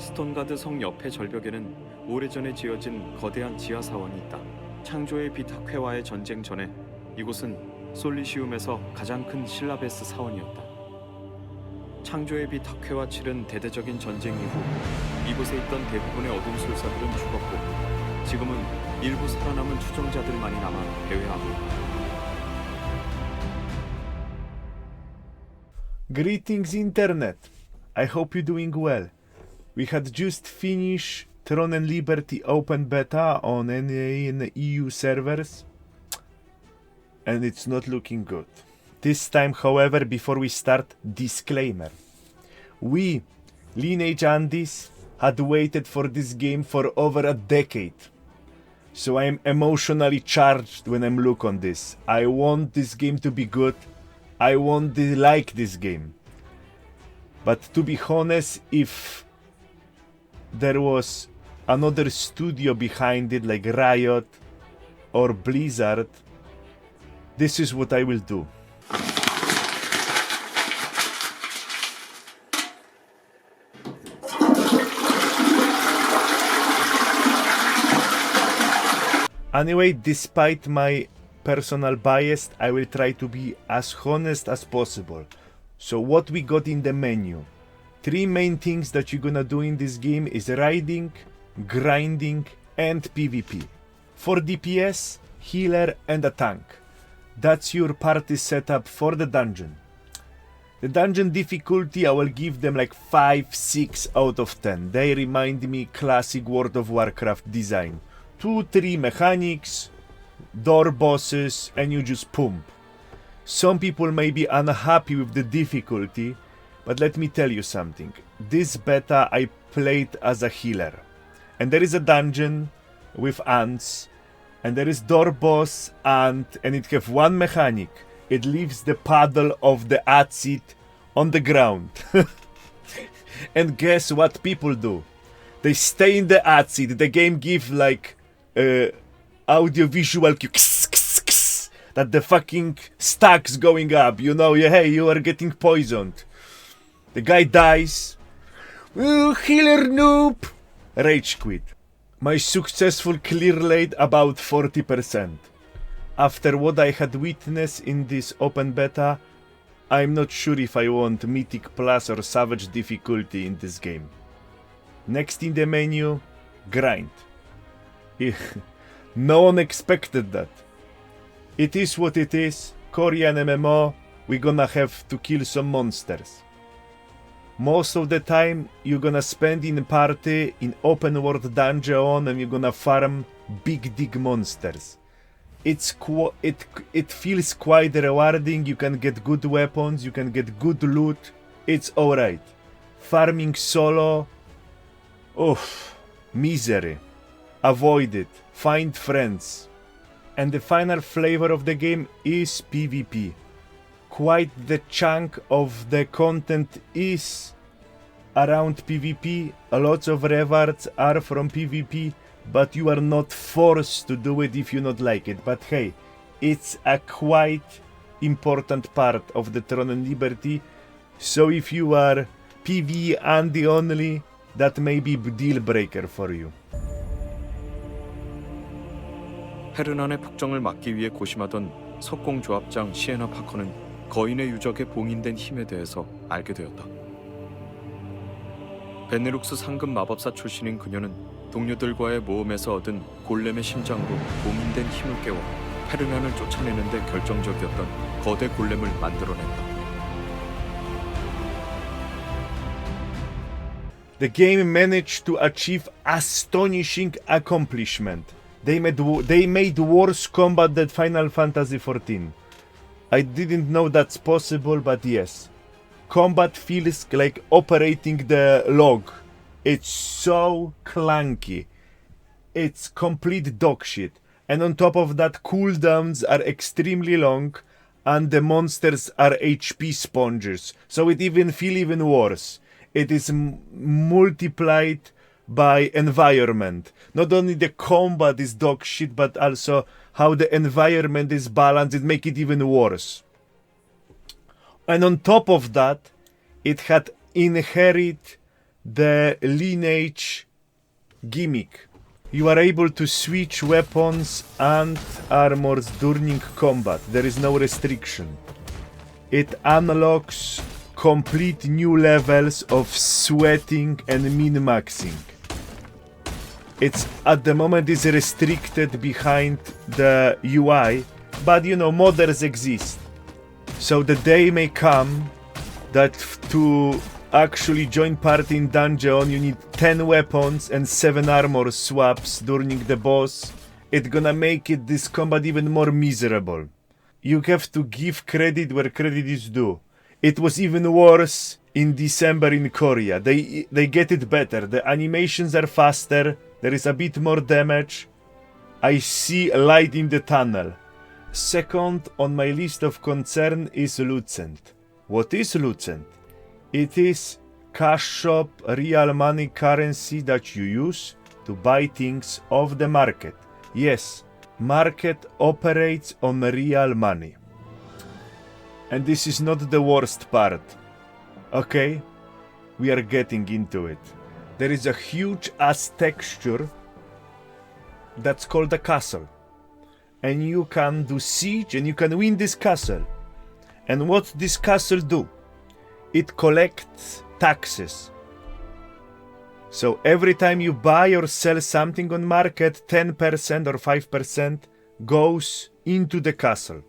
스톤가드 성 옆의 절벽에는 오래전에 지어진 거대한 지하 사원이 있다. 창조의 빛 학회와의 전쟁 전에 이곳은 솔리시움에서 가장 큰 실라베스 사원이었다. 창조의 빛 학회와 치른 대대적인 전쟁 이후 이곳에 있던 대부분의 어둠술사들은 죽었고 지금은 일부 살아남은 추종자들만이 남아 대회하고 있다. Greetings Internet, I hope you're doing well. We had just finished Throne and Liberty Open Beta on NA and EU servers, and it's not looking good. This time, however, before we start, disclaimer. We, Lineage Andis, had waited for this game for over a decade. So I am emotionally charged when I look on this. I want this game to be good. I want to like this game. But to be honest, if there was another studio behind it like Riot or Blizzard, this is what I will do. Anyway, despite my personal bias, I will try to be as honest as possible. So what we got in the menu? 3 main things that you're gonna do in this game is riding, grinding, and PvP. For DPS, healer, and a tank. That's your party setup for the dungeon. The dungeon difficulty, I will give them like 5, 6 out of 10. They remind me classic World of Warcraft design. 2, 3 mechanics, door bosses, and you just pump. Some people may be unhappy with the difficulty, but let me tell you something. This beta I played as a healer. And there is a dungeon with ants, and there is door boss ant, and it have one mechanic. It leaves the paddle of the acid on the ground. And guess what people do? They stay in the acid. The game give like audio visual cue that the fucking stacks going up, you know, hey, you are getting poisoned. The guy dies. Oh, healer noob! Rage quit. My successful clear rate about 40%. After what I had witnessed in this open beta, I'm not sure if I want Mythic Plus or Savage difficulty in this game. Next in the menu, grind. No one expected that. It is what it is. Korean MMO, we're gonna have to kill some monsters. Most of the time, you're gonna spend in party in open world dungeon and you're gonna farm big dig monsters. It feels quite rewarding. You can get good weapons, you can get good loot. It's alright. Farming solo, oof, misery. Avoid it. Find friends. And the final flavor of the game is PvP. Quite the chunk of the content is around PvP. A lot of rewards are from PvP, but you are not forced to do it if you not like it. But hey, it's a quite important part of the Throne and Liberty. So if you are PvE and the only, that may be deal breaker for you. 헤르난의 폭정을 막기 위해 고심하던 석공조합장 시에나 파커는 거인의 유적에 봉인된 힘에 대해서 알게 되었다. 베네룩스 상급 마법사 출신인 그녀는 동료들과의 모험에서 얻은 골렘의 심장으로 봉인된 힘을 깨워 헤르난을 쫓아내는 데 결정적이었던 거대 골렘을 만들어냈다. The game managed to achieve astonishing accomplishment. They made worse combat than Final Fantasy XIV. I didn't know that's possible, but yes. Combat feels like operating the log. It's so clunky. It's complete dog shit. And on top of that, cooldowns are extremely long, and the monsters are HP sponges. So it feels even worse. It is multiplied by environment. Not only the combat is dog shit, but also how the environment is balanced. It makes it even worse. And on top of that, it had inherent the lineage gimmick. You are able to switch weapons and armors during combat. There is no restriction. It unlocks complete new levels of sweating and min-maxing. It's at the moment is restricted behind the UI, but you know, modders exist. So the day may come that to actually join party in dungeon you need 10 weapons and 7 armor swaps during the boss. It's gonna make it this combat even more miserable. You have to give credit where credit is due. It was even worse in December in Korea. They get it better. The animations are faster. There is a bit more damage. I see a light in the tunnel. Second on my list of concern is Lucent. What is Lucent? It is cash shop, real money currency that you use to buy things off the market. Yes, market operates on real money. And this is not the worst part. Okay, we are getting into it. There is a huge ass texture that's called a castle. And you can do siege and you can win this castle. And what this castle do? It collects taxes. So every time you buy or sell something on market, 10% or 5% goes into the castle.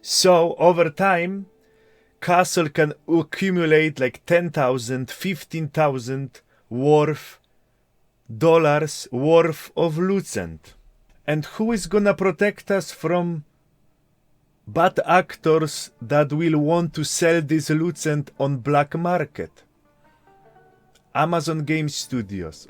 So over time, castle can accumulate like 10,000, 15,000 dollars worth of Lucent. And who is gonna protect us from bad actors that will want to sell this Lucent on black market? Amazon Game Studios.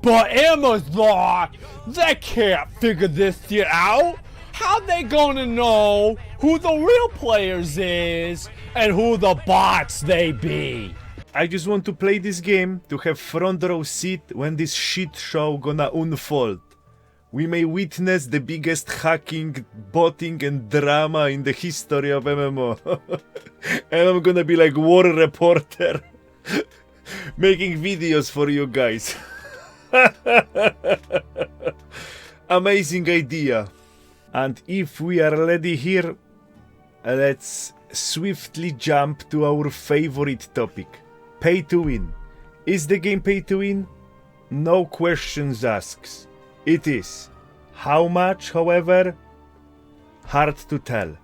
But Amazon, they can't figure this shit out. How they gonna know who the real players is and who the bots they be? I just want to play this game to have front row seat when this shit show gonna unfold. We may witness the biggest hacking, botting and drama in the history of MMO. And I'm gonna be like war reporter making videos for you guys. Amazing idea. And if we are already here, let's swiftly jump to our favorite topic. Pay to win. Is the game pay to win? No questions asked. It is. How much, however? Hard to tell.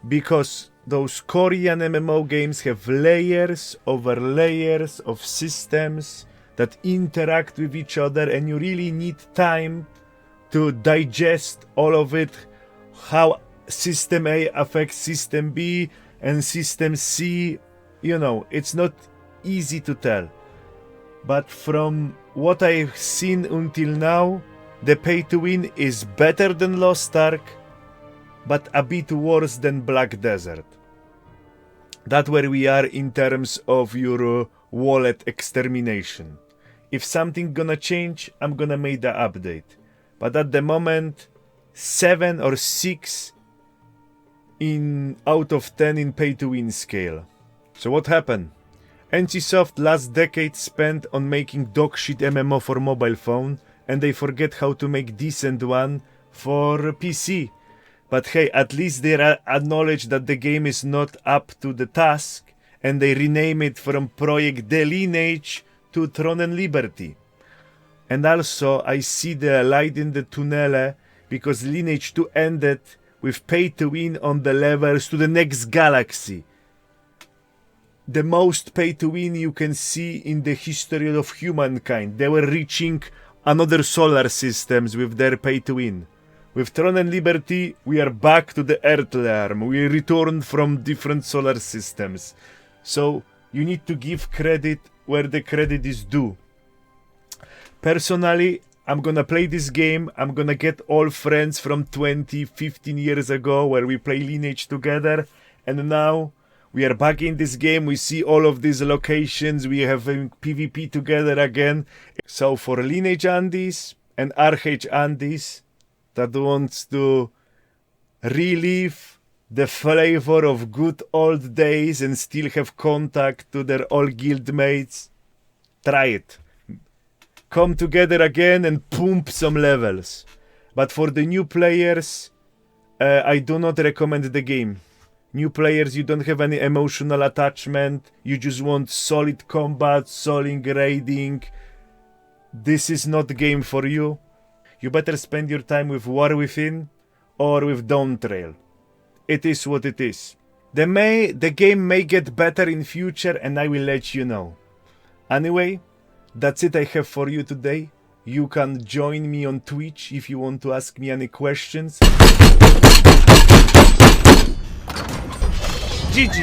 Because those Korean MMO games have layers over layers of systems that interact with each other, and you really need time to digest all of it, how System A affects System B and System C. You know, it's not easy to tell. But from what I've seen until now, the pay to win is better than Lost Ark, but a bit worse than Black Desert. That's where we are in terms of your wallet extermination. If something gonna change, I'm gonna make the update. But at the moment, 7 or 6 out of 10 in pay to win scale. So what happened? NCSoft last decade spent on making dogshit MMO for mobile phone, and they forget how to make decent one for PC. But hey, at least they acknowledge that the game is not up to the task, and they rename it from Project The Lineage to Throne and Liberty. And also, I see the light in the tunnel, because Lineage 2 ended with pay to win on the levels to the next galaxy. The most pay to win you can see in the history of humankind. They were reaching another solar systems with their pay to win. With Throne and Liberty, we are back to the Earth realm. We returned from different solar systems. So you need to give credit where the credit is due. Personally, I'm gonna play this game. I'm gonna get all friends from 15 years ago where we play Lineage together. And now we are back in this game. We see all of these locations. We have PvP together again. So for Lineage Andes and RH Andes that wants to relive the flavor of good old days and still have contact to their old guildmates, try it. Come together again and pump some levels. But for the new players, I do not recommend the game. New players, you don't have any emotional attachment. You just want solid combat, solid raiding. This is not the game for you. You better spend your time with War Within or with Dawntrail. It is what it is. The game may get better in future and I will let you know. Anyway, that's it I have for you today. You can join me on Twitch if you want to ask me any questions. GG!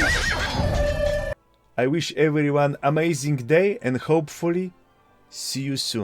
I wish everyone amazing day and hopefully see you soon.